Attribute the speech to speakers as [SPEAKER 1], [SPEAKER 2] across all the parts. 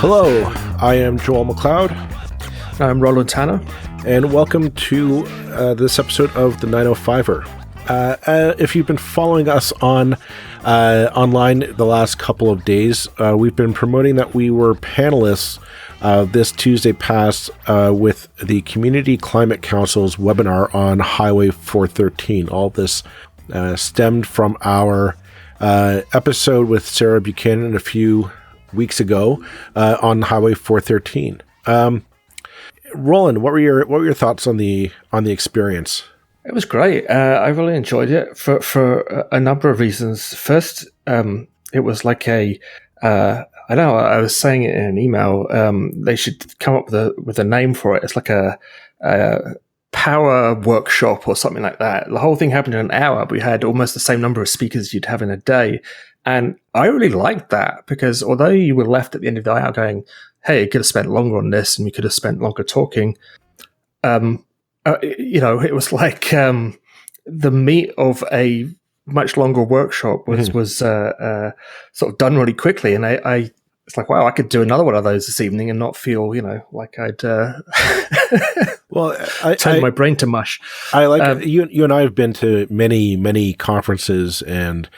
[SPEAKER 1] Hello, I am Joel McLeod.
[SPEAKER 2] I'm Roland Tanner.
[SPEAKER 1] And welcome to this episode of the 905er. If you've been following us on online the last couple of days, we've been promoting that we were panelists this Tuesday past with the Community Climate Council's webinar on Highway 413. All this stemmed from our episode with Sarah Buchanan a few weeks ago on Highway 413. Roland, what were your thoughts on the experience?
[SPEAKER 2] It was great. I really enjoyed it for a number of reasons. First, it was like I was saying it in an email. They should come up with a name for it. It's like a power workshop or something like that. The whole thing happened in an hour. We had almost the same number of speakers you'd have in a day. And I really liked that because although you were left at the end of the hour going, hey, you could have spent longer on this and we could have spent longer talking, it was like the meat of a much longer workshop was sort of done really quickly. And I it's like, wow, I could do another one of those this evening and not feel, like I'd turn my brain to mush.
[SPEAKER 1] I like you and I have been to many conferences and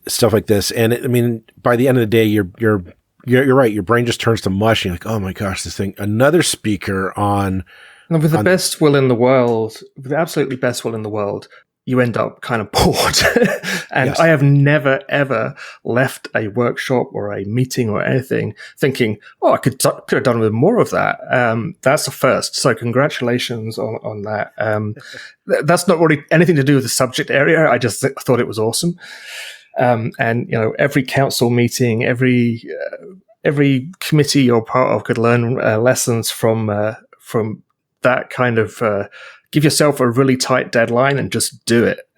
[SPEAKER 1] stuff like this. And I mean, by the end of the day, you're right. Your brain just turns to mush. You're like, oh my gosh, this thing, another speaker on.
[SPEAKER 2] And with the best will in the world, with the absolutely best will in the world, you end up kind of bored. And yes. I have never, ever left a workshop or a meeting or anything thinking, oh, I could have done with more of that. That's the first. So congratulations on that. That's not really anything to do with the subject area. I just thought it was awesome. And, every council meeting, every committee you're part of could learn lessons from that kind of give yourself a really tight deadline and just do it.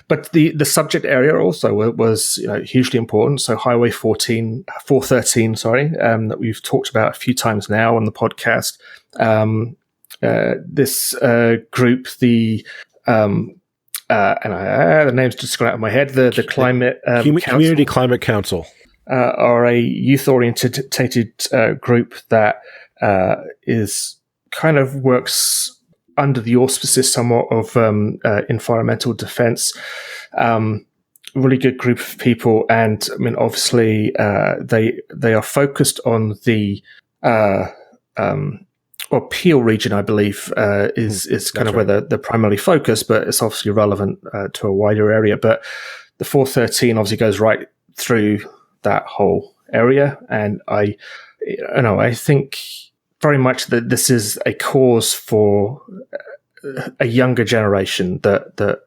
[SPEAKER 2] But the subject area also was hugely important. So Highway 413, that we've talked about a few times now on the podcast. This group, the name's just gone out of my head. The Climate
[SPEAKER 1] Community Climate Council
[SPEAKER 2] are a youth-oriented group that is kind of works under the auspices somewhat of environmental defense. Really good group of people, and I mean, obviously, they are focused on the Peel region, I believe, is kind of right. Where they're primarily focused, but it's obviously relevant to a wider area. But the 413 obviously goes right through that whole area, and I think very much that this is a cause for a younger generation that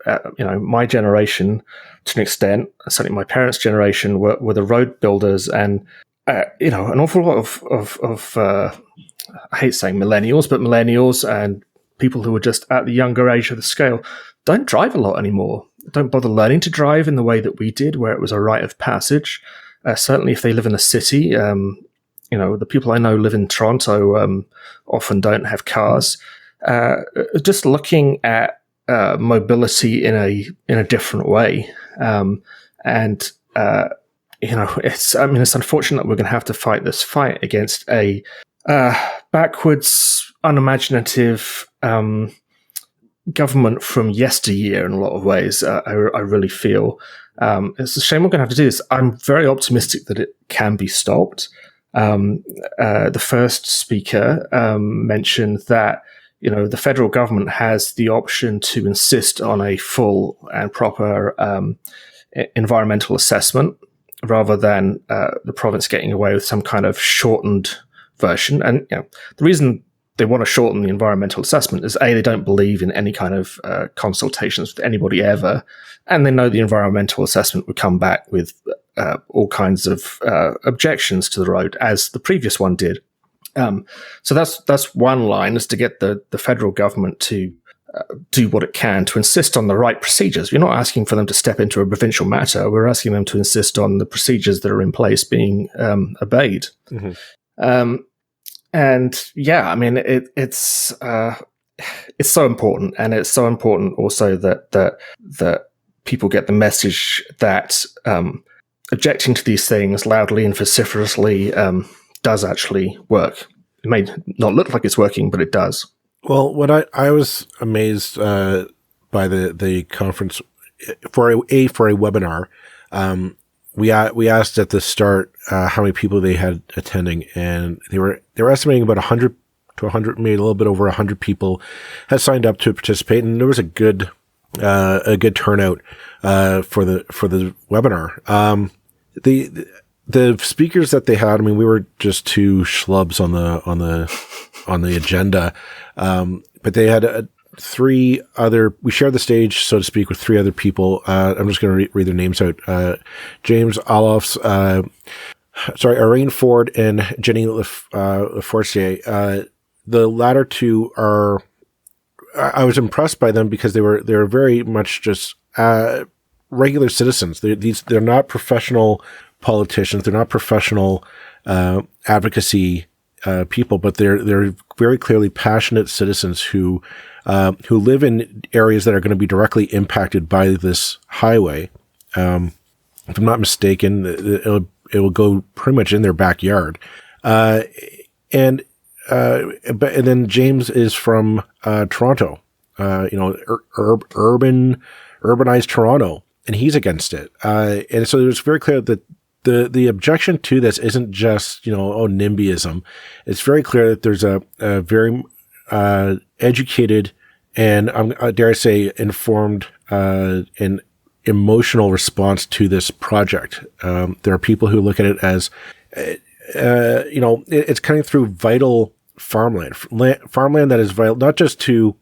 [SPEAKER 2] my generation, to an extent, certainly my parents' generation, were the road builders, and an awful lot of I hate saying millennials, but millennials and people who are just at the younger age of the scale don't drive a lot anymore. Don't bother learning to drive in the way that we did, where it was a rite of passage. Certainly, if they live in a city. The people I know live in Toronto often don't have cars. Just looking at mobility in a different way, it's unfortunate that we're going to have to fight this fight against a backwards, unimaginative government from yesteryear in a lot of ways. I really feel it's a shame we're going to have to do this. I'm very optimistic that it can be stopped. The first speaker mentioned that the federal government has the option to insist on a full and proper environmental assessment rather than the province getting away with some kind of shortened version. And the reason they want to shorten the environmental assessment is A, they don't believe in any kind of consultations with anybody ever, and they know the environmental assessment would come back with all kinds of objections to the road, as the previous one did. So that's one line, is to get the federal government to do what it can to insist on the right procedures. We're not asking for them to step into a provincial matter. We're asking them to insist on the procedures that are in place being obeyed. Mm-hmm. It's so important, and it's so important also that people get the message that objecting to these things loudly and vociferously does actually work. It may not look like it's working, but it does.
[SPEAKER 1] Well, what I was amazed by the conference for a webinar. We asked at the start how many people they had attending, and they were estimating about 100 to 100, maybe a little bit over 100 people had signed up to participate, and there was a good turnout for the webinar. The speakers that they had, I mean, we were just two schlubs on the agenda, but they had three other. We shared the stage, so to speak, with three other people. I'm just going to read their names out. James Olofs, Irene Ford, and Jenny Lefortier. The latter two are. I was impressed by them because they were very much just regular citizens. They're not professional politicians. They're not professional advocacy people, but they're very clearly passionate citizens who live in areas that are going to be directly impacted by this highway. If I'm not mistaken, it will go pretty much in their backyard. And then James is from Toronto, urbanized Toronto, and he's against it. And so it was very clear that the objection to this isn't just, NIMBYism. It's very clear that there's a very educated and, dare I say, informed and emotional response to this project. There are people who look at it as, it's coming through vital farmland that is vital, not just to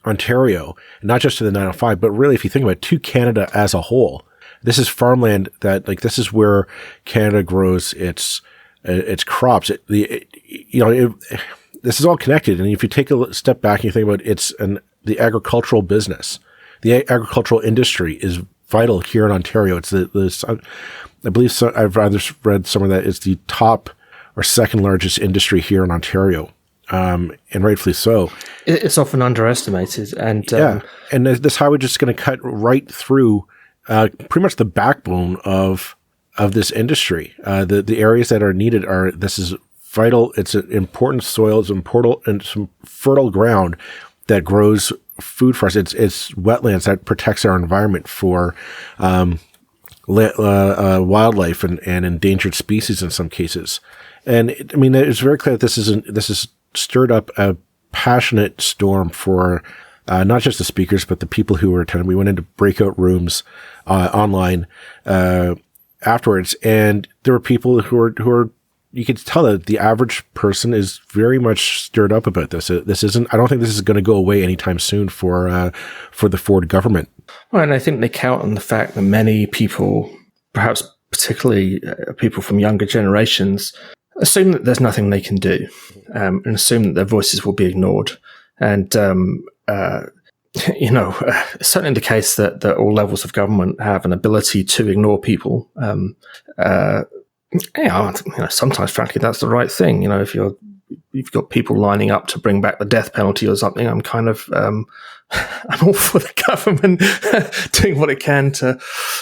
[SPEAKER 1] Ontario, not just to the 905, but really, if you think about it, to Canada as a whole. This is farmland this is where Canada grows its crops. This is all connected. And if you take a step back and you think about the agricultural business, the agricultural industry is vital here in Ontario. It's I believe I've rather read somewhere that it's the top or second largest industry here in Ontario. And rightfully so.
[SPEAKER 2] It's often underestimated. And
[SPEAKER 1] and this highway just going to cut right through pretty much the backbone of this industry. The areas that are needed this is vital. It's an important soil. It's important and some fertile ground that grows food for us. It's wetlands that protects our environment for wildlife and endangered species in some cases. And it's very clear that this is stirred up a passionate storm for not just the speakers, but the people who were attending. We went into breakout rooms online afterwards, and there were people who are. You could tell that the average person is very much stirred up about this. This isn't. I don't think this is going to go away anytime soon for the Ford government.
[SPEAKER 2] Well, and I think they count on the fact that many people, perhaps particularly people from younger generations, assume that there's nothing they can do, and assume that their voices will be ignored. And it's certainly the case that all levels of government have an ability to ignore people. Sometimes, frankly, that's the right thing. If you've got people lining up to bring back the death penalty or something, I'm kind of I'm all for the government doing what it can to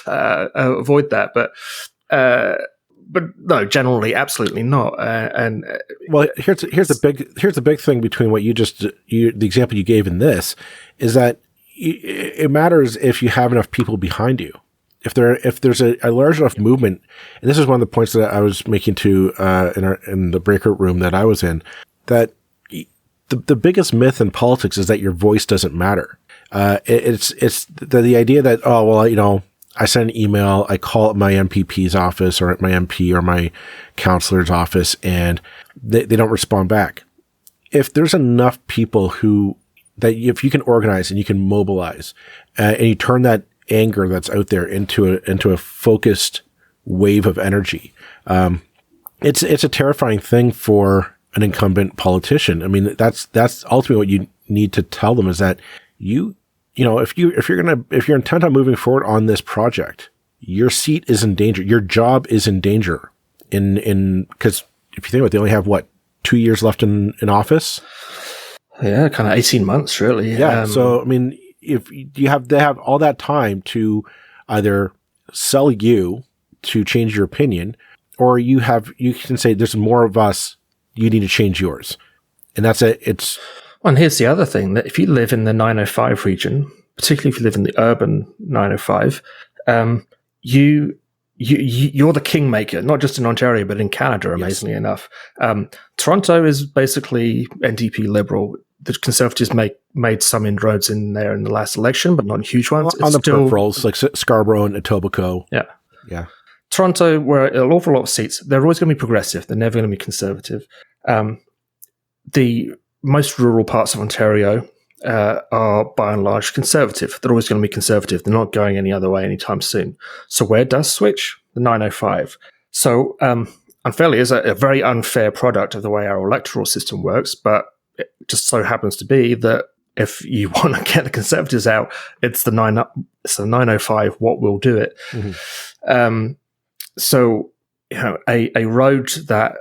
[SPEAKER 2] avoid that. But no, generally, absolutely not.
[SPEAKER 1] Well, here's the big thing between what the example you gave in this is that it matters if you have enough people behind you. If there's a large enough movement, and this is one of the points that I was making to in the breakout room that I was in, that the biggest myth in politics is that your voice doesn't matter. It's the idea that I send an email, I call my MPP's office or my MP or my counselor's office, and they don't respond back. If there's enough people if you can organize and you can mobilize, and you turn that anger that's out there into a focused wave of energy, it's a terrifying thing for an incumbent politician. I mean, that's ultimately what you need to tell them is that if you're intent on moving forward on this project, your seat is in danger. Your job is in danger. Because if you think about it, they only have 2 years left in office.
[SPEAKER 2] Yeah, kind of 18 months, really.
[SPEAKER 1] Yeah. So if they have all that time to either sell you to change your opinion, or you can say there's more of us, you need to change yours. And that's it.
[SPEAKER 2] And here's the other thing, that if you live in the 905 region, particularly if you live in the urban 905, you're the kingmaker, not just in Ontario, but in Canada, amazingly enough. Toronto is basically NDP Liberal. The Conservatives made some inroads in there in the last election, but not huge ones.
[SPEAKER 1] On the peripherals, like Scarborough and Etobicoke.
[SPEAKER 2] Yeah. Toronto, where an awful lot of seats, they're always going to be progressive. They're never going to be conservative. The most rural parts of Ontario are by and large conservative. They're always going to be conservative. They're not going any other way anytime soon. So where does switch? The 905. So unfairly is a very unfair product of the way our electoral system works, but it just so happens to be that if you want to get the Conservatives out, it's the 905 what will do it. Mm-hmm. So a road that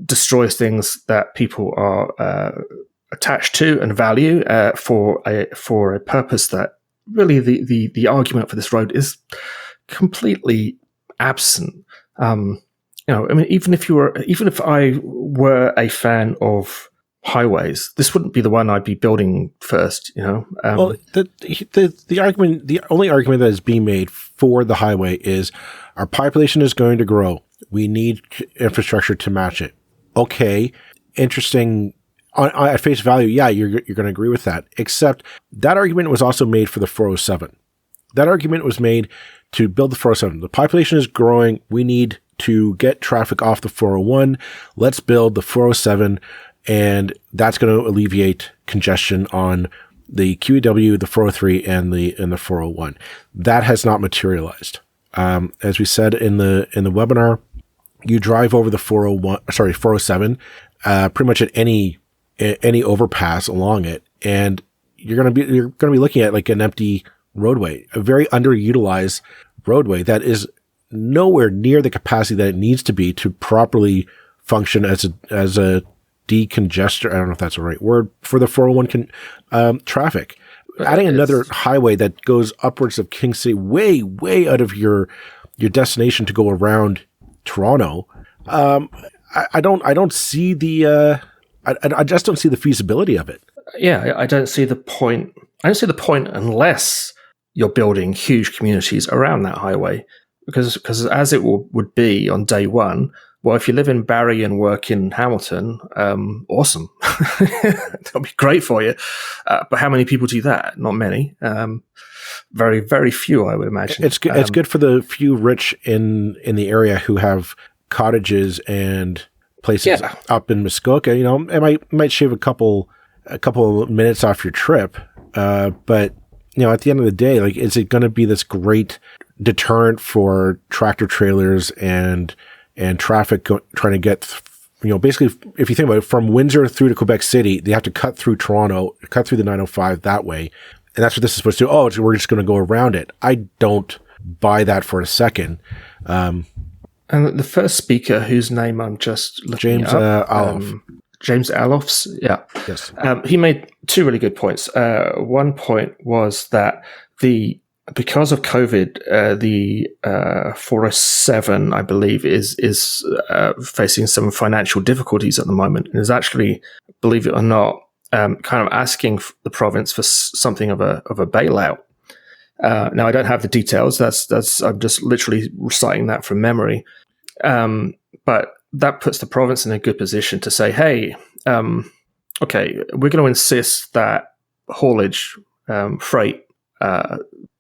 [SPEAKER 2] destroys things that people are attached to and value for a purpose that really the argument for this road is completely absent. I mean, even if I were a fan of highways, this wouldn't be the one I'd be building first.
[SPEAKER 1] Well, the only argument that is being made for the highway is our population is going to grow. We need infrastructure to match it. Okay, interesting. At face value, yeah, you're going to agree with that. Except that argument was also made for the 407. That argument was made to build the 407. The population is growing. We need to get traffic off the 401. Let's build the 407, and that's going to alleviate congestion on the QEW, the 403, and the 401. That has not materialized. As we said in the webinar, you drive over the 407, pretty much at any overpass along it, and you're going to be looking at like an empty roadway, a very underutilized roadway that is nowhere near the capacity that it needs to be to properly function as a decongester. I don't know if that's the right word for the 401 traffic. Adding another highway that goes upwards of King City, way out of your destination to go around Toronto. I don't see the. I just don't see the feasibility of it.
[SPEAKER 2] Yeah, I don't see the point. I don't see the point unless you're building huge communities around that highway, because as it would be on day one. Well, if you live in Barrie and work in Hamilton, awesome. That'll be great for you. But how many people do that? Not many. Very, very few, I would imagine.
[SPEAKER 1] It's good. It's good for the few rich in the area who have cottages and places up in Muskoka. It might shave a couple minutes off your trip. But at the end of the day, like, is it going to be this great deterrent for tractor trailers and traffic trying to get, basically, if you think about it, from Windsor through to Quebec City, they have to cut through Toronto, cut through the 905 that way. And that's what this is supposed to do. Oh, we're just going to go around it. I don't buy that for a second.
[SPEAKER 2] And the first speaker, whose name I'm just looking up, James Alofs, yeah.
[SPEAKER 1] Yes.
[SPEAKER 2] He made two really good points. One point was that because of COVID, the 407, I believe, is facing some financial difficulties at the moment, and is actually, believe it or not, kind of asking the province for something of a bailout. Now, I don't have the details. I'm just literally reciting that from memory. But that puts the province in a good position to say, hey, okay, we're going to insist that haulage freight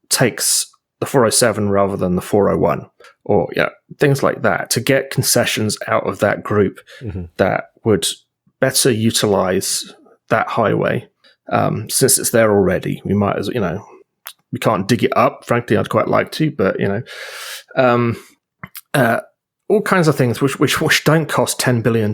[SPEAKER 2] takes the 407 rather than the 401, or things like that, to get concessions out of that group that would better utilize that highway. Since it's there already, we might as we can't dig it up. Frankly, I'd quite like to, but all kinds of things which don't cost $10 billion,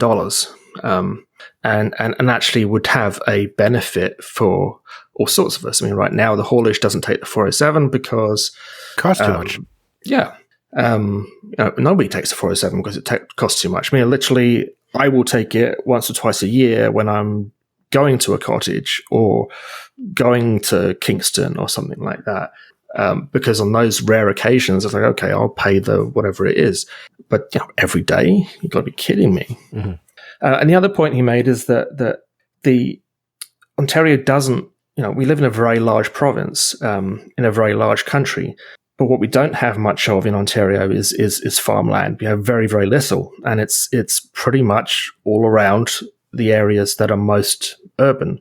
[SPEAKER 2] and actually would have a benefit for all sorts of us. I mean, right now the haulage doesn't take the 407 because
[SPEAKER 1] it costs too much.
[SPEAKER 2] Yeah, nobody takes the 407 because it costs too much. I mean, literally, I will take it once or twice a year when I'm going to a cottage or going to Kingston or something like that. because on those rare occasions, it's like, okay, I'll pay the whatever it is. But every day, you've got to be kidding me.
[SPEAKER 1] Mm-hmm.
[SPEAKER 2] And the other point he made is that the Ontario doesn't, we live in a very large province, in a very large country. But what we don't have much of in Ontario is farmland. We have very, very little, and it's pretty much all around the areas that are most urban.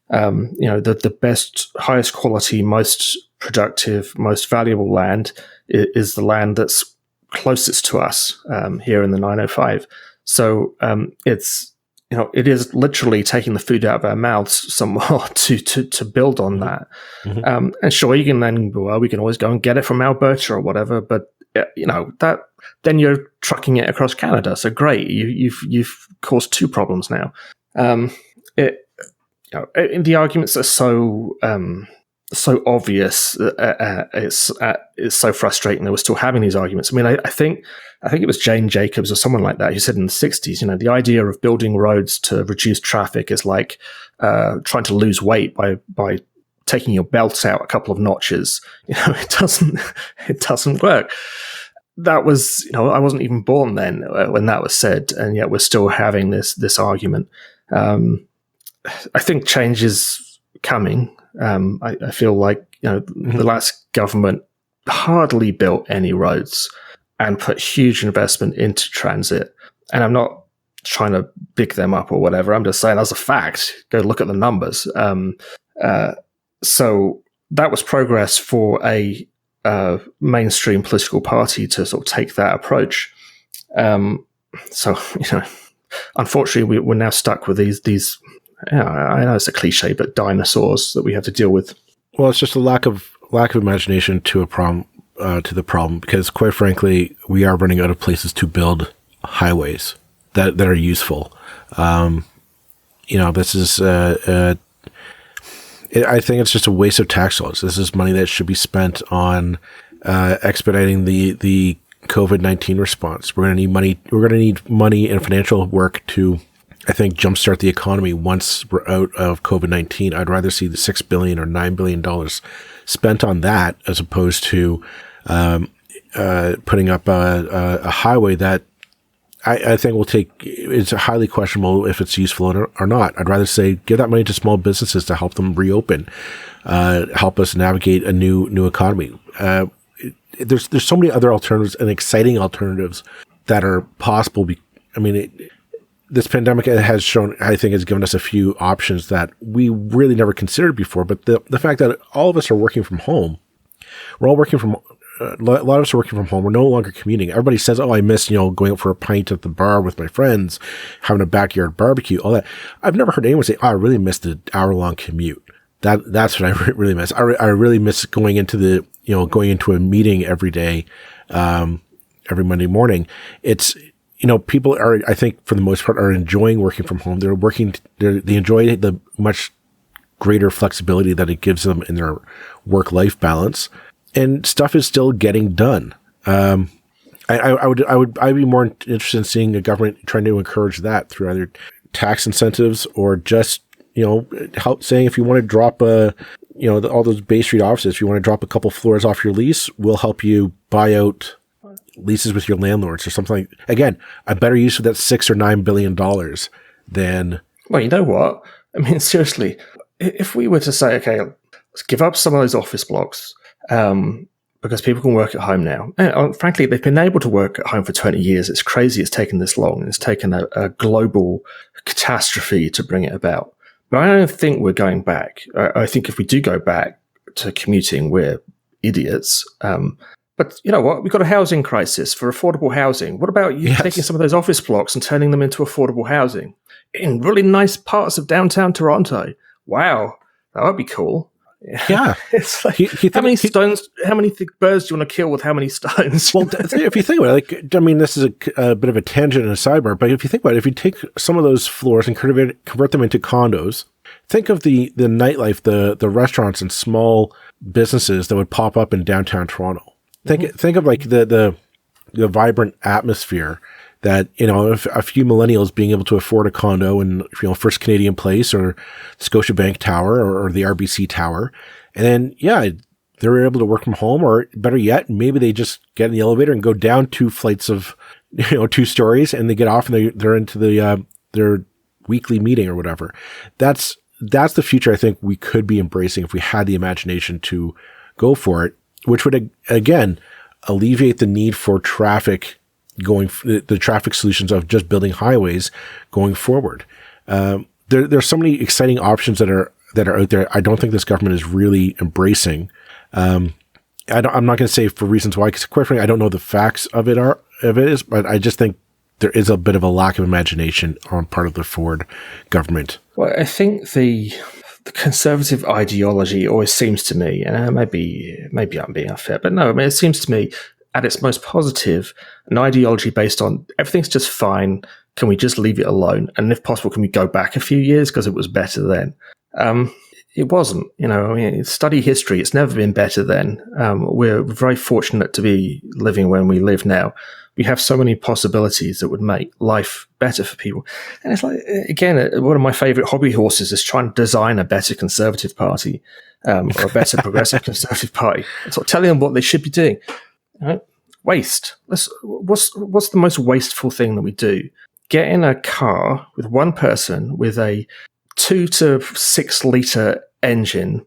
[SPEAKER 2] The best, highest quality, most productive, most valuable land is the land that's closest to us here in the 905. So it is literally taking the food out of our mouths somewhat to build on that. Mm-hmm. And sure, you can then, we can always go and get it from Alberta or whatever, but that then you're trucking it across Canada. So great, you've caused two problems now. The arguments are so obvious. It's so frustrating that we're still having these arguments. I mean, I think it was Jane Jacobs or someone like that who said in the 60s, the idea of building roads to reduce traffic is like trying to lose weight by taking your belt out a couple of notches. It doesn't work. That was, I wasn't even born then when that was said, and yet we're still having this argument. I think change is coming. I feel like the last government hardly built any roads and put huge investment into transit. And I'm not trying to big them up or whatever. I'm just saying as a fact, go look at the numbers. So that was progress for a mainstream political party to sort of take that approach. Unfortunately, we're now stuck with these. I know it's a cliche, but dinosaurs that we have to deal with.
[SPEAKER 1] Well, it's just a lack of imagination to the problem, because quite frankly, we are running out of places to build highways that are useful. This is I think it's just a waste of tax dollars. This is money that should be spent on expediting the COVID-19 response. We're going to need money. We're going to need money and financial work to, I think, jumpstart the economy once we're out of COVID-19. I'd rather see the $6 billion or $9 billion spent on that as opposed to putting up a highway that I think will take. It's highly questionable if it's useful or not. I'd rather say give that money to small businesses to help them reopen, help us navigate a new economy. There's so many other alternatives and exciting alternatives that are possible. This pandemic has shown, I think, has given us a few options that we really never considered before. But the fact that all of us are working from home, we're all working from, a lot of us are working from home. We're no longer commuting. Everybody says, "Oh, I miss going out for a pint at the bar with my friends, having a backyard barbecue." All that. I've never heard anyone say, "Oh, I really miss the hour-long commute." That's what I really miss. I really miss going into a meeting every day, every Monday morning. It's. People are, I think, for the most part, are enjoying working from home. They enjoy the much greater flexibility that it gives them in their work-life balance, and stuff is still getting done. I'd be more interested in seeing a government trying to encourage that through either tax incentives or just, help saying if you want to drop all those Bay Street offices, if you want to drop a couple floors off your lease, we'll help you buy out leases with your landlords or something. Again, a better use of that $6 or $9 billion than. Well,
[SPEAKER 2] you know what? I mean, seriously, if we were to say, okay, let's give up some of those office blocks because people can work at home now. And, frankly, they've been able to work at home for 20 years. It's crazy it's taken this long. It's taken a global catastrophe to bring it about. But I don't think we're going back. I think if we do go back to commuting, we're idiots. But you know what? We've got a housing crisis for affordable housing. What about you taking some of those office blocks and turning them into affordable housing in really nice parts of downtown Toronto? Wow, that would be cool.
[SPEAKER 1] Yeah.
[SPEAKER 2] It's like, how many birds do you want to kill with how many stones?
[SPEAKER 1] Well, if you think about it, this is a bit of a tangent and a sidebar, but if you think about it, if you take some of those floors and convert them into condos, think of the nightlife, the restaurants and small businesses that would pop up in downtown Toronto. Think of like the vibrant atmosphere that, if a few millennials being able to afford a condo in, First Canadian Place or Scotiabank Tower or the RBC Tower. And then, they're able to work from home, or better yet, maybe they just get in the elevator and go down 2 flights of, 2 stories, and they get off and they're into their weekly meeting or whatever. That's the future I think we could be embracing if we had the imagination to go for it, which would, again, alleviate the need for the traffic solutions of just building highways going forward. There's so many exciting options that are out there. I don't think this government is really embracing. I'm not going to say for reasons why, because quite frankly, I don't know the facts of it, but I just think there is a bit of a lack of imagination on part of the Ford government.
[SPEAKER 2] Well, I think the conservative ideology always seems to me, and maybe I'm being unfair, but no, I mean, it seems to me at its most positive, an ideology based on everything's just fine. Can we just leave it alone? And if possible, can we go back a few years because it was better then? It wasn't, study history. It's never been better then. We're very fortunate to be living when we live now. We have so many possibilities that would make life better for people. And it's like, again, one of my favorite hobby horses is trying to design a better Conservative Party, or a better progressive Conservative Party. So telling them what they should be doing. Waste. What's the most wasteful thing that we do? Get in a car with one person with a 2 to 6 litre engine,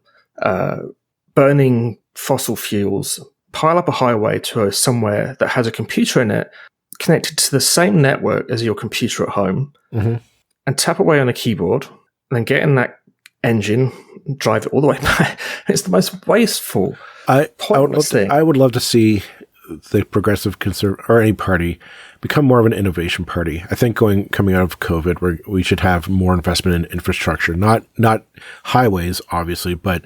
[SPEAKER 2] burning fossil fuels, pile up a highway to somewhere that has a computer in it connected to the same network as your computer at home, and tap away on a keyboard, and then get in that engine, drive it all the way back. It's the most wasteful, pointless thing.
[SPEAKER 1] I would love to see the progressive conservative or any party become more of an innovation party. I think coming out of COVID, where we should have more investment in infrastructure, not highways, obviously, but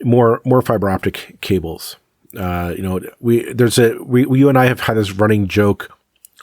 [SPEAKER 1] more fiber optic cables. You and I have had this running joke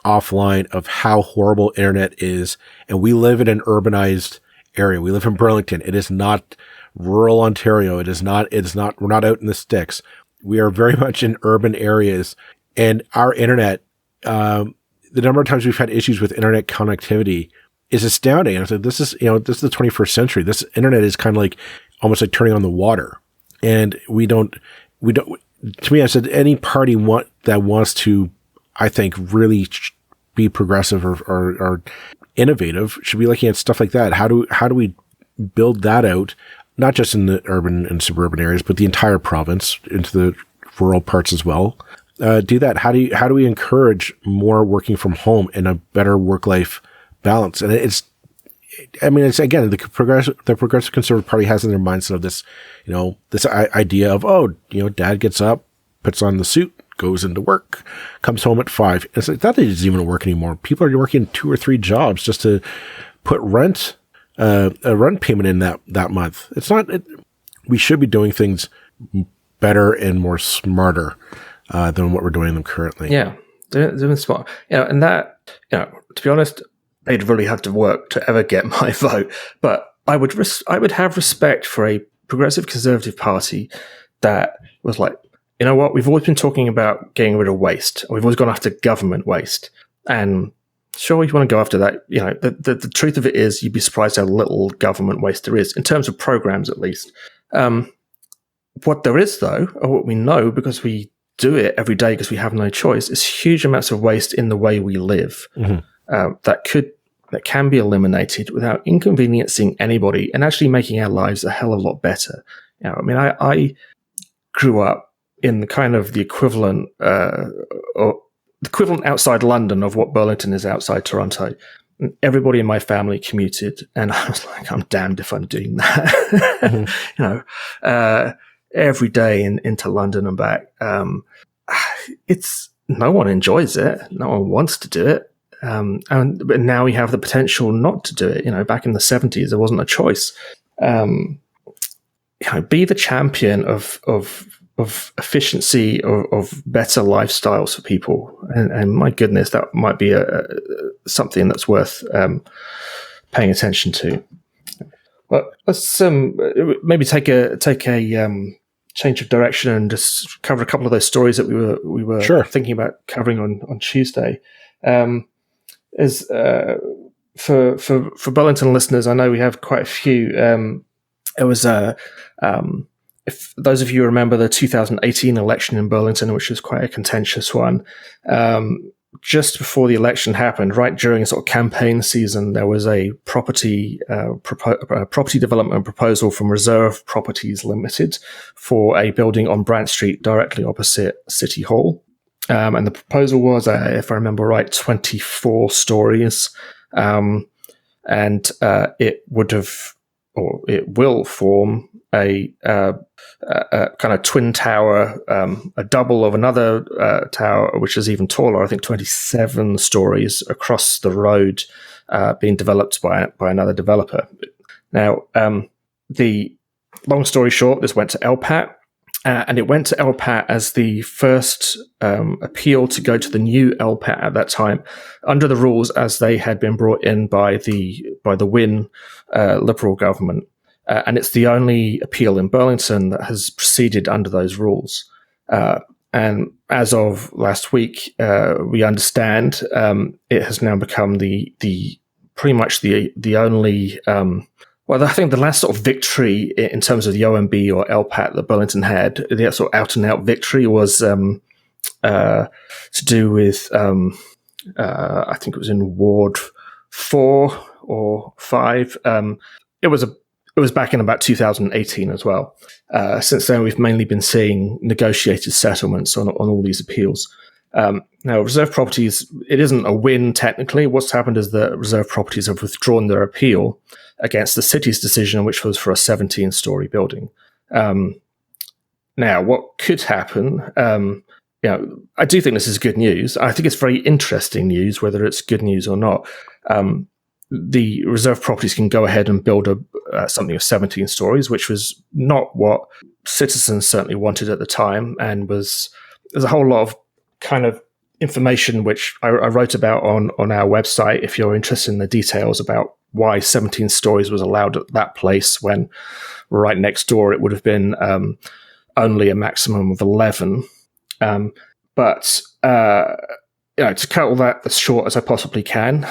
[SPEAKER 1] offline of how horrible internet is, and we live in an urbanized area. We live in Burlington. It is not rural Ontario. It is not. We're not out in the sticks. We are very much in urban areas, and our internet, the number of times we've had issues with internet connectivity is astounding. And I said, this is the 21st century. This internet is kind of like almost like turning on the water. And we don't, to me, I said, any party that wants to, I think, really be progressive or innovative should be looking at stuff like that. How do we build that out? Not just in the urban and suburban areas, but the entire province, into the rural parts as well. Do that. How do we encourage more working from home and a better work-life balance? And it's again, the Progressive Conservative Party has in their mindset of this, this idea of, dad gets up, puts on the suit, goes into work, comes home at 5. It's like, that doesn't even work anymore. People are working 2 or 3 jobs just to put a rent payment in that month. It's not. We should be doing things better and more smarter than what we're doing them currently.
[SPEAKER 2] Yeah, doing smart. And that, to be honest, they'd really have to work to ever get my vote. But I would have respect for a progressive Conservative Party that was like, you know what, we've always been talking about getting rid of waste. We've always gone after government waste, and sure, you want to go after that. The truth of it is, you'd be surprised how little government waste there is, in terms of programs at least. What there is, though, or what we know, because we do it every day because we have no choice, is huge amounts of waste in the way we live that can be eliminated without inconveniencing anybody and actually making our lives a hell of a lot better. I grew up in the kind of the equivalent outside London of what Burlington is outside Toronto. And everybody in my family commuted, and I was like, I'm damned if I'm doing that. Every day into London and back. It's no one enjoys it. No one wants to do it. But now we have the potential not to do it. Back in the 70s, there wasn't a choice. Be the champion of efficiency, of better lifestyles for people, and my goodness, that might be something that's worth paying attention to. Well, let's maybe take a change of direction and just cover a couple of those stories that we were
[SPEAKER 1] Sure.
[SPEAKER 2] thinking about covering on Tuesday. As for Burlington listeners, I know we have quite a few. It was if those of you remember the 2018 election in Burlington, which was quite a contentious one, just before the election happened, right during sort of campaign season, there was a property development proposal from Reserve Properties Limited for a building on Brant Street directly opposite City Hall. And the proposal was, if I remember right, 24 stories. And it would have, or it will form a kind of twin tower, a double of another tower, which is even taller, I think 27 stories across the road, being developed by another developer. Now, the long story short, this went to LPAT, and it went to LPAT as the first appeal to go to the new LPAT at that time, under the rules as they had been brought in by the Wynne Liberal government. And it's the only appeal in Burlington that has proceeded under those rules. And as of last week, we understand it has now become the pretty much the only. Well, I think the last sort of victory in terms of the OMB or LPAT that Burlington had, the sort of out and out victory was to do with I think it was in Ward 4 or 5. It was back in about 2018 as well. Since then, we've mainly been seeing negotiated settlements on all these appeals. Now, Reserve Properties, it isn't a win technically. What's happened is that Reserve Properties have withdrawn their appeal against the city's decision, which was for a 17-story building. Now, what could happen? I do think this is good news. I think it's very interesting news, whether it's good news or not. The Reserve Properties can go ahead and build something of 17 stories, which was not what citizens certainly wanted at the time, and there's a whole lot of kind of information which I wrote about on our website if you're interested in the details about why 17 stories was allowed at that place when right next door it would have been only a maximum of 11. But to cut all that as short as I possibly can,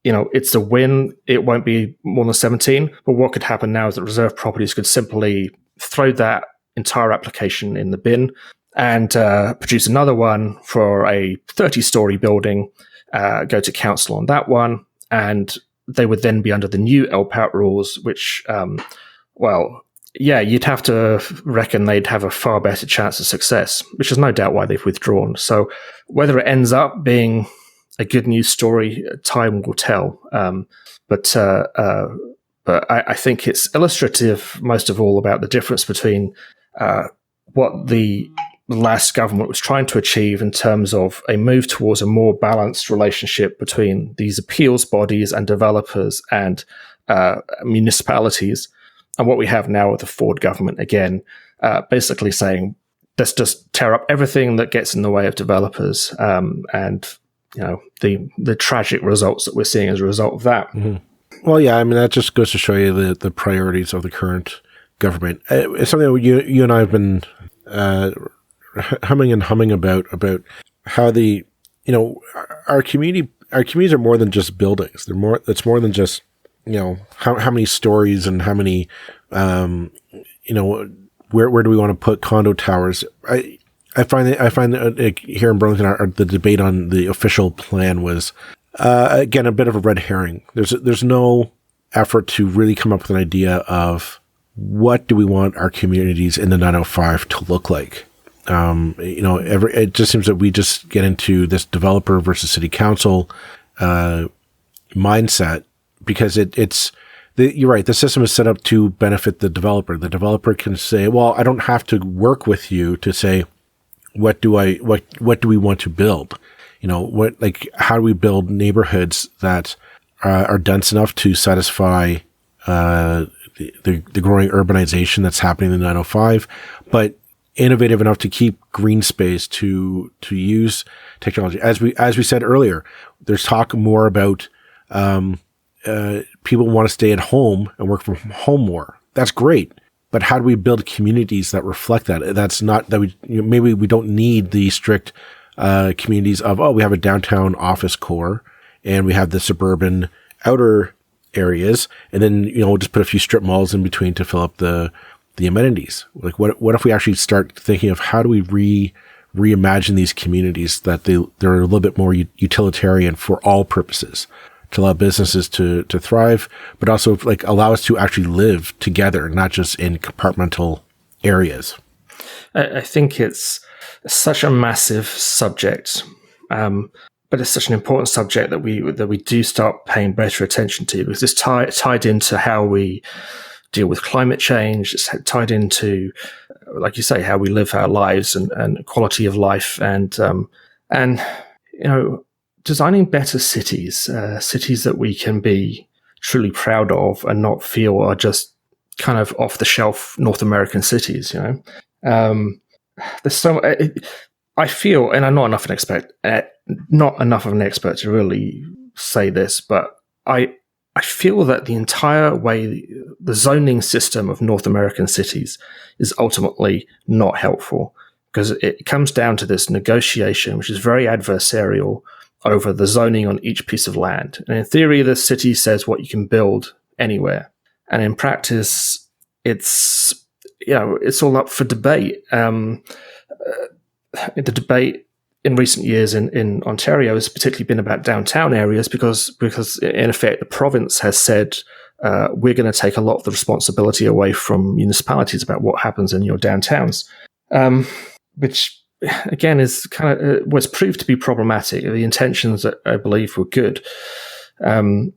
[SPEAKER 2] it's a win. It won't be more than 17. But what could happen now is that Reserve Properties could simply throw that entire application in the bin and produce another one for a 30-story building, go to council on that one, and they would then be under the new LPAT rules, which, you'd have to reckon they'd have a far better chance of success, which is no doubt why they've withdrawn. So whether it ends up being a good news story, time will tell. But I think it's illustrative, most of all, about the difference between what the last government was trying to achieve in terms of a move towards a more balanced relationship between these appeals bodies and developers and municipalities, and what we have now with the Ford government, again, basically saying, let's just tear up everything that gets in the way of developers, and the tragic results that we're seeing as a result of that.
[SPEAKER 1] Mm-hmm. Well, yeah, I mean, that just goes to show you the priorities of the current government. It's something that you and I have been humming and humming about how our communities are more than just buildings. It's more than just, how many stories and how many, where do we want to put condo towers? I find that here in Burlington, the debate on the official plan was, again, a bit of a red herring. There's no effort to really come up with an idea of what do we want our communities in the 905 to look like. It just seems that we just get into this developer versus city council mindset, because you're right. The system is set up to benefit the developer. The developer can say, well, I don't have to work with you to say, what do we want to build? How do we build neighborhoods that are dense enough to satisfy the growing urbanization that's happening in the 905, but innovative enough to keep green space to use technology. As we said earlier, there's talk more about people want to stay at home and work from home more. That's great. But how do we build communities that reflect that? That's not that maybe we don't need the strict communities of, we have a downtown office core and we have the suburban outer areas, and then we'll just put a few strip malls in between to fill up the the amenities. Like what if we actually start thinking of how do we reimagine these communities that they're a little bit more utilitarian for all purposes, to allow businesses to thrive, but also like allow us to actually live together, not just in compartmental areas.
[SPEAKER 2] I think it's such a massive subject, but it's such an important subject that we do start paying better attention to, because it's tied into how we deal with climate change. It's tied into, like you say, how we live our lives and quality of life, and designing better cities, cities that we can be truly proud of and not feel are just kind of off the shelf North American cities. There's so I feel, and I'm not enough of an expert to really say this, but I feel that the entire way the zoning system of North American cities is ultimately not helpful, because it comes down to this negotiation, which is very adversarial over the zoning on each piece of land. And in theory, the city says what you can build anywhere, and in practice, it's all up for debate. The debate in recent years in Ontario has particularly been about downtown areas, because in effect the province has said we're going to take a lot of the responsibility away from municipalities about what happens in your downtowns, which again is kind of was proved to be problematic. The intentions, I believe, were good, but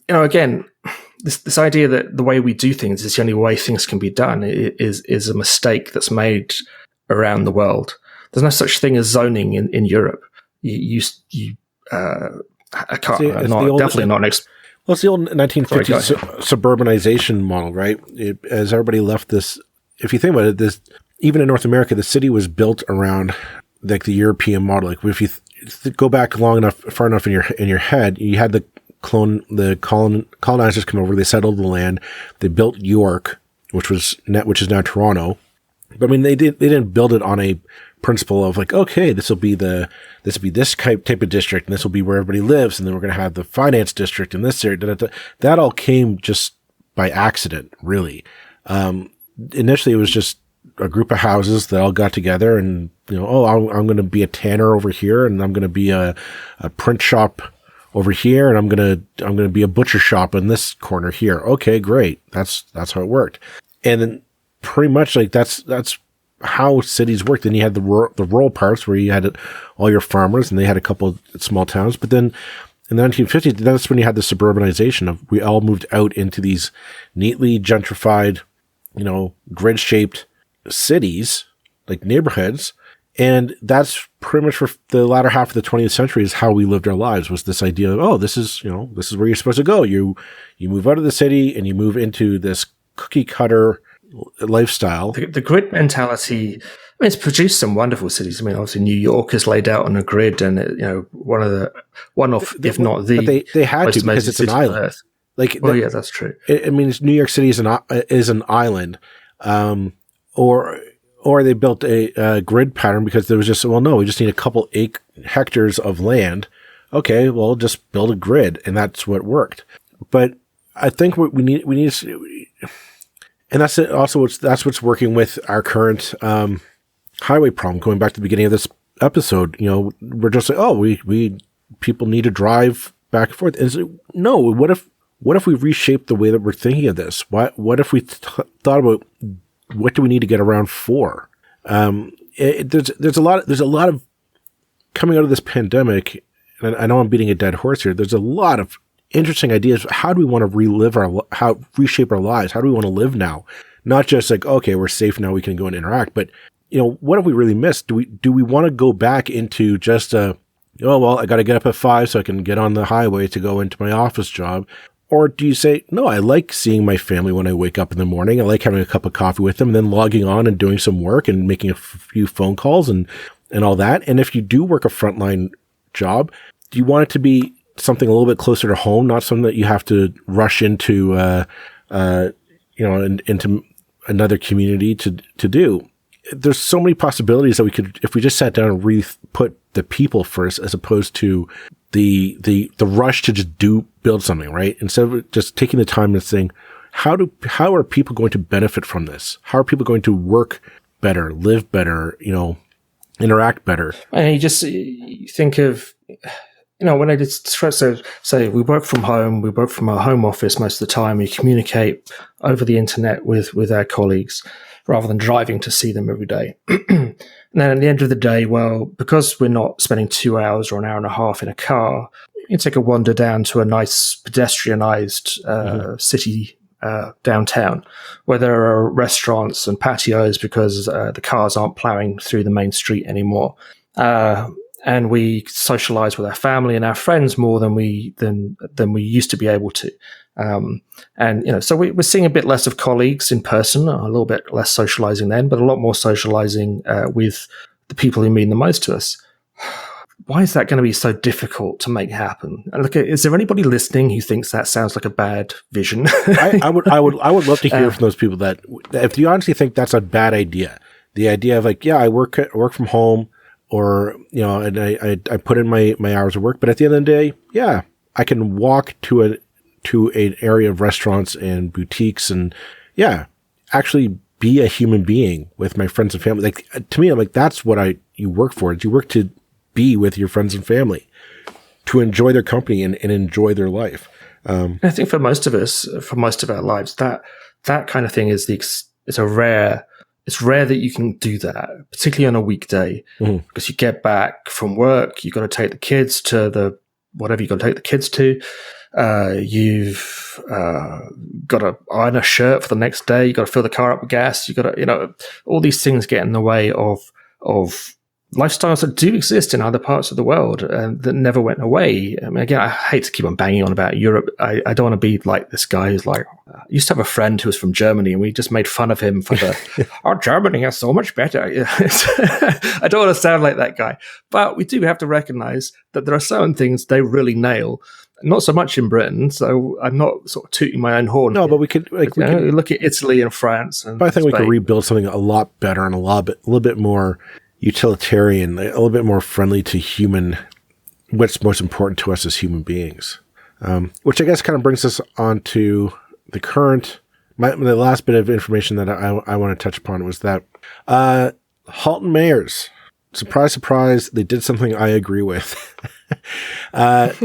[SPEAKER 2] again, this idea that the way we do things is the only way things can be done is a mistake that's made around the world. There's no such thing as zoning in Europe. I can't. Definitely not an expert.
[SPEAKER 1] Well, it's the old 1950s suburbanization model, right? As everybody left this, if you think about it, even in North America, the city was built around like the European model. Like if you go back far enough in your head, you had the colonizers come over. They settled the land. They built York, which is now Toronto. But I mean, they didn't build it on a principle of like, okay, this will be this type of district, and this will be where everybody lives, and then we're going to have the finance district in this area. That all came just by accident, really. Initially, it was just a group of houses that all got together, and I'm going to be a tanner over here, and I'm going to be a print shop over here, and I'm going to be a butcher shop in this corner here. Okay, great. That's how it worked, and then pretty much like that's how cities worked. Then you had the rural parts where you had all your farmers, and they had a couple of small towns. But then in the 1950s, that's when you had the suburbanization of we all moved out into these neatly gentrified, grid-shaped cities, like neighborhoods. And that's pretty much for the latter half of the 20th century is how we lived our lives, was this idea of, this is where you're supposed to go. You move out of the city and you move into this cookie cutter lifestyle. The grid mentality,
[SPEAKER 2] it's produced some wonderful cities. Obviously New York is laid out on a grid, and one of if not the
[SPEAKER 1] they had to, because it's an island.
[SPEAKER 2] Yeah, that's true.
[SPEAKER 1] New York City is an island, or they built a grid pattern because there was just we just need a couple hectares of land. Okay, well, just build a grid, and that's what worked. But I think what we need to. And that's it. Also, that's what's working with our current highway problem. Going back to the beginning of this episode, we're just like, we people need to drive back and forth. And so, no, what if we reshape the way that we're thinking of this? What if we thought about what do we need to get around for? There's a lot of coming out of this pandemic, and I know I'm beating a dead horse here. There's a lot of interesting ideas. How do we want to reshape our lives? How do we want to live now? Not just like, okay, we're safe now, we can go and interact, but what have we really missed? Do we want to go back into just I got to get up at 5 so I can get on the highway to go into my office job? Or do you say, no, I like seeing my family when I wake up in the morning. I like having a cup of coffee with them and then logging on and doing some work and making a few phone calls and all that. And if you do work a frontline job, do you want it to be something a little bit closer to home, not something that you have to rush into, into another community to do? There's so many possibilities that we could, if we just sat down and put the people first, as opposed to the rush to just build something, right? Instead of just taking the time and saying, how are people going to benefit from this? How are people going to work better, live better, interact better?
[SPEAKER 2] And you think of, when I did stress, so we work from home, we work from our home office most of the time, we communicate over the internet with our colleagues rather than driving to see them every day. And then at the end of the day, well, because we're not spending 2 hours or an hour and a half in a car, you can take a wander down to a nice pedestrianized city downtown, where there are restaurants and patios because the cars aren't plowing through the main street anymore. And we socialize with our family and our friends more than we used to be able to. So we're seeing a bit less of colleagues in person, a little bit less socializing then, but a lot more socializing with the people who mean the most to us. Why is that going to be so difficult to make happen? And look, is there anybody listening who thinks that sounds like a bad vision?
[SPEAKER 1] I would love to hear from those people that if you honestly think that's a bad idea, the idea of I work from home, or and I put in my hours of work, but at the end of the day, yeah, I can walk to an area of restaurants and boutiques and actually be a human being with my friends and family. Like, to me, I'm like, that's what you work for. Is you work to be with your friends and family, to enjoy their company and enjoy their life.
[SPEAKER 2] I think for most of us, for most of our lives, that kind of thing is it's rare that you can do that, particularly on a weekday, because you get back from work, you've got to take the kids to whatever you've got to take the kids to. You've got to iron a shirt for the next day. You've got to fill the car up with gas. You've got to, all these things get in the way of lifestyles that do exist in other parts of the world and that never went away. I mean, again, I hate to keep on banging on about Europe. I don't want to be like this guy who's like, I used to have a friend who was from Germany and we just made fun of him for Germany is so much better. I don't want to sound like that guy, but we do have to recognize that there are certain things they really nail. Not so much in Britain, so I'm not sort of tooting my own horn.
[SPEAKER 1] No,
[SPEAKER 2] here.
[SPEAKER 1] But we could
[SPEAKER 2] look at Italy and France.
[SPEAKER 1] But I think Spain. We could rebuild something a lot better and a little bit more utilitarian, a little bit more friendly to what's most important to us as human beings. Which I guess kind of brings us on to the the last bit of information that I want to touch upon was that Halton mayors, surprise, surprise, they did something I agree with. The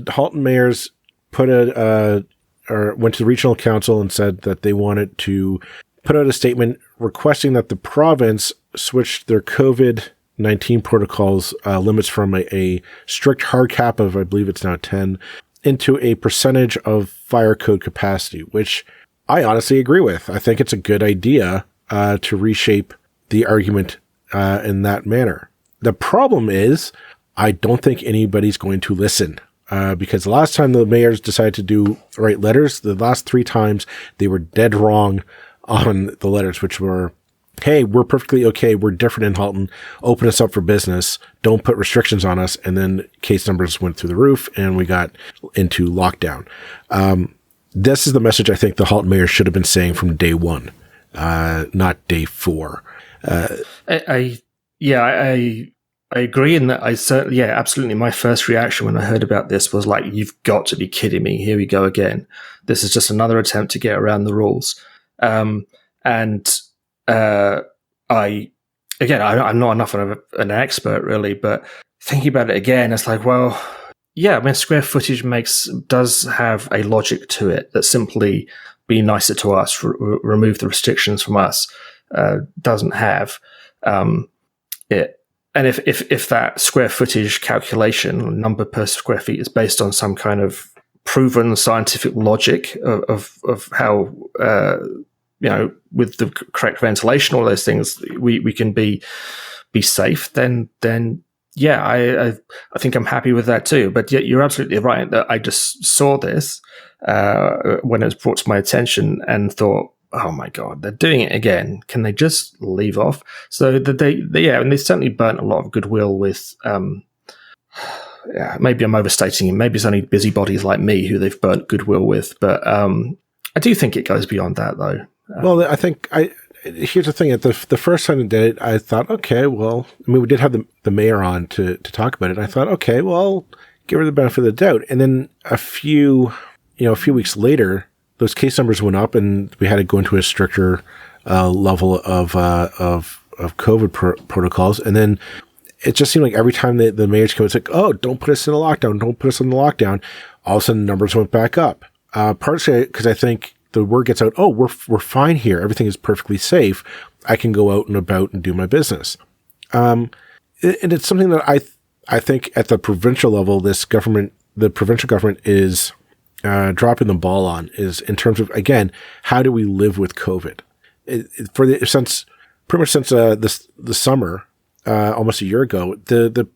[SPEAKER 1] Halton mayors went to the regional council and said that they wanted to put out a statement requesting that the province switch their COVID-19 protocols limits from a strict hard cap of, I believe it's now 10, into a percentage of fire code capacity, which I honestly agree with. I think it's a good idea to reshape the argument in that manner. The problem is, I don't think anybody's going to listen because the last time the mayors decided to write letters, the last 3 times they were dead wrong on the letters, which were, hey, we're perfectly okay. We're different in Halton. Open us up for business. Don't put restrictions on us. And then case numbers went through the roof and we got into lockdown. This is the message I think the Halton mayor should have been saying from day one, not day 4.
[SPEAKER 2] I agree in that absolutely. My first reaction when I heard about this was like, you've got to be kidding me. Here we go again. This is just another attempt to get around the rules. I'm not enough of an expert really, but thinking about it again, it's like, well, yeah, I mean, square footage does have a logic to it that simply be nicer to us, remove the restrictions from us, doesn't have it. And if that square footage calculation, number per square feet, is based on some kind of proven scientific logic of how, with the correct ventilation, all those things, we can be safe, then yeah, I think I'm happy with that too. But yet you're absolutely right that I just saw this when it was brought to my attention and thought, oh my God, they're doing it again. Can they just leave off? So and they certainly burnt a lot of goodwill with, maybe I'm overstating it. Maybe it's only busybodies like me who they've burnt goodwill with. But I do think it goes beyond that though.
[SPEAKER 1] Well, I think here's the thing. The first time I did it, I thought, okay, well, I mean, we did have the mayor on to talk about it. And I thought, okay, well, give her the benefit of the doubt. And then a few a few weeks later, those case numbers went up, and we had to go into a stricter level of COVID protocols. And then it just seemed like every time the mayors came, it's like, oh, don't put us in a lockdown. Don't put us in the lockdown. All of a sudden, numbers went back up. Partially because I think the word gets out, oh, we're fine here. Everything is perfectly safe. I can go out and about and do my business. And it's something that I think at the provincial level, the provincial government is dropping the ball on, is in terms of, again, how do we live with COVID? Since the summer, almost a year ago, the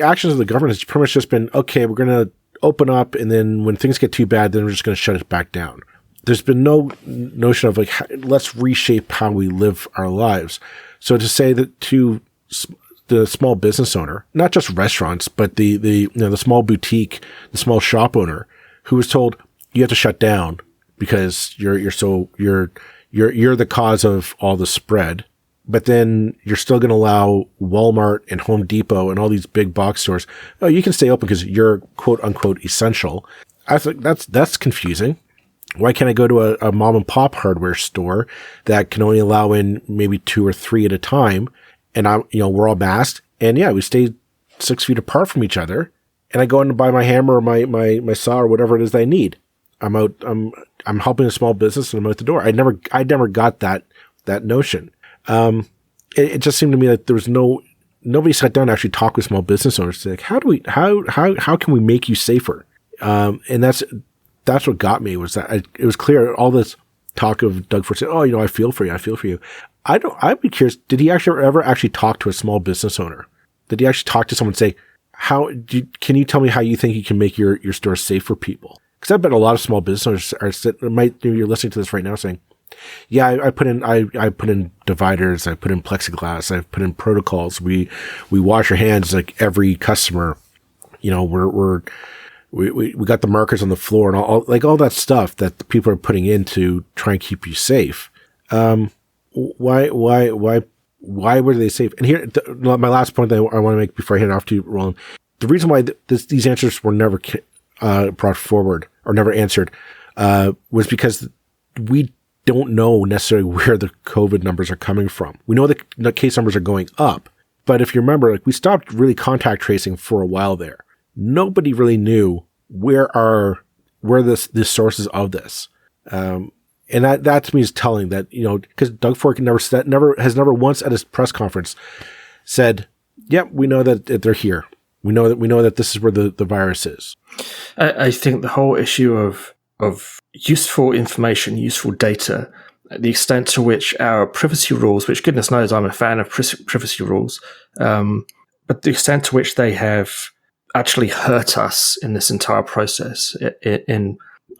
[SPEAKER 1] actions of the government has pretty much just been, okay, we're going to open up, and then when things get too bad, then we're just going to shut it back down. There's been no notion of let's reshape how we live our lives. So to say that to the small business owner, not just restaurants, but the small boutique, the small shop owner who was told you have to shut down because you're the cause of all the spread, but then you're still going to allow Walmart and Home Depot and all these big box stores, oh, you can stay open because you're quote unquote essential. I think that's confusing. Why can't I go to a mom and pop hardware store that can only allow in maybe 2 or 3 at a time? And we're all masked, and we stay 6 feet apart from each other. And I go in to buy my hammer or my saw or whatever it is that I need. I'm out. I'm helping a small business, and I'm out the door. I never got that notion. It just seemed to me that there was nobody sat down to actually talk with small business owners. To how can we make you safer? And that's what got me, was that it was clear all this talk of Doug Ford saying, oh, I feel for you. I'd be curious, did he ever actually talk to a small business owner? Did he actually talk to someone and say, can you tell me how you think you can make your store safe for people? Because I bet a lot of small business owners you're listening to this right now saying, yeah, I put in dividers, I put in plexiglass, I've put in protocols. We wash our hands like every customer. We got the markers on the floor and all that stuff that the people are putting in to try and keep you safe. Why were they safe? And here, my last point that I want to make before I hand it off to you, Roland, the reason why these answers were never brought forward or never answered was because we don't know necessarily where the COVID numbers are coming from. We know the case numbers are going up, but if you remember, we stopped really contact tracing for a while there. Nobody really knew where the sources of this. And that to me is telling that, because Doug Ford has never once at his press conference said, yep, we know that they're here. We know that this is where the virus is.
[SPEAKER 2] I think the whole issue of useful information, useful data, the extent to which our privacy rules, which goodness knows I'm a fan of privacy rules, but the extent to which they have actually hurt us in this entire process.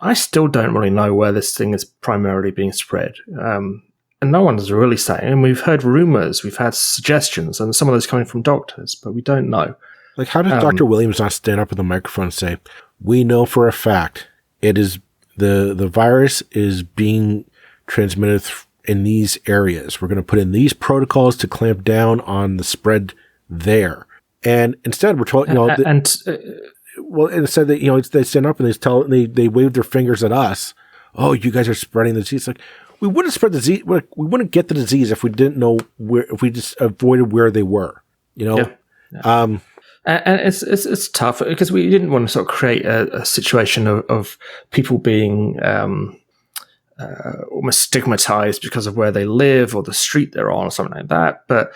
[SPEAKER 2] I still don't really know where this thing is primarily being spread. And no one's really saying. And we've heard rumors, we've had suggestions, and some of those coming from doctors, but we don't know.
[SPEAKER 1] Like, how did Dr. Williams not stand up at the microphone and say, we know for a fact it is the virus is being transmitted in these areas. We're going to put in these protocols to clamp down on the spread there. And instead, we're told, instead that they stand up and they wave their fingers at us. Oh, you guys are spreading the disease. Like, we wouldn't spread the disease. We wouldn't get the disease if we didn't know where. If we just avoided where they were. Yeah.
[SPEAKER 2] And it's tough because we didn't want to sort of create a situation of people being almost stigmatized because of where they live or the street they're on or something like that. But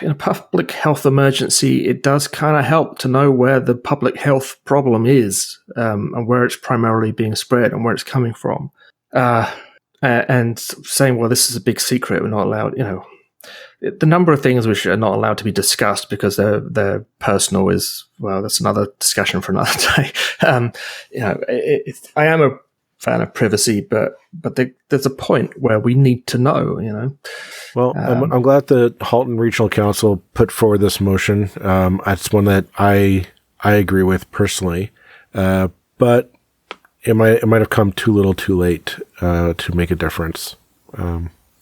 [SPEAKER 2] in a public health emergency, it does kind of help to know where the public health problem is and where it's primarily being spread and where it's coming from. And saying, well, this is a big secret, we're not allowed, the number of things which are not allowed to be discussed because they're personal is, well, that's another discussion for another day. I am a fan of privacy, but there's a point where we need to know,
[SPEAKER 1] Well, I'm glad the Halton Regional Council put forward this motion. It's one that I agree with personally, but it might have come too little too late to make a difference.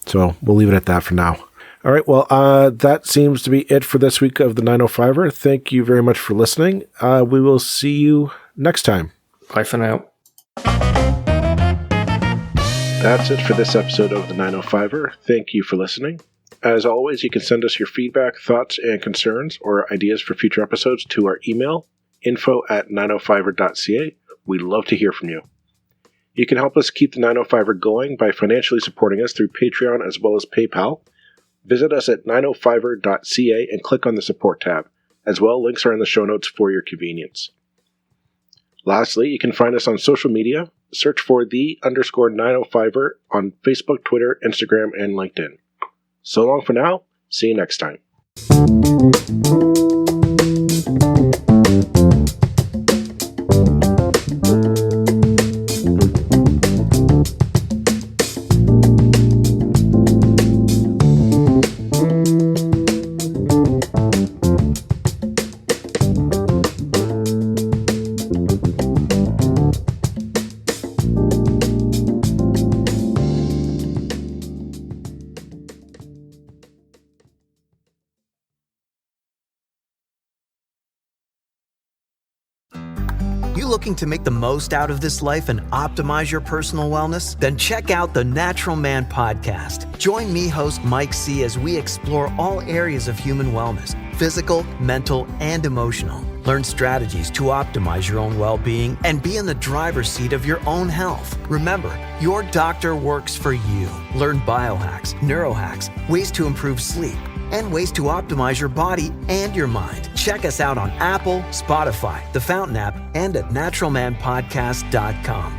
[SPEAKER 1] So we'll leave it at that for now. All right. Well, that seems to be it for this week of the 905er. Thank you very much for listening. We will see you next time.
[SPEAKER 2] Bye for now.
[SPEAKER 1] That's it for this episode of the 905er. Thank you for listening. As always, you can send us your feedback, thoughts, and concerns, or ideas for future episodes to our email, info@905er.ca. We'd love to hear from you. You can help us keep the 905er going by financially supporting us through Patreon as well as PayPal. Visit us at 905er.ca and click on the support tab. As well, links are in the show notes for your convenience. Lastly, you can find us on social media. Search for _905er on Facebook, Twitter, Instagram, and LinkedIn. So long for now. See you next time.
[SPEAKER 3] Looking to make the most out of this life and optimize your personal wellness? Then check out the Natural Man Podcast. Join me, host Mike C., as we explore all areas of human wellness, physical, mental, and emotional. Learn strategies to optimize your own well-being and be in the driver's seat of your own health. Remember, your doctor works for you. Learn biohacks, neurohacks, ways to improve sleep, and ways to optimize your body and your mind. Check us out on Apple, Spotify, the Fountain app, and at naturalmanpodcast.com.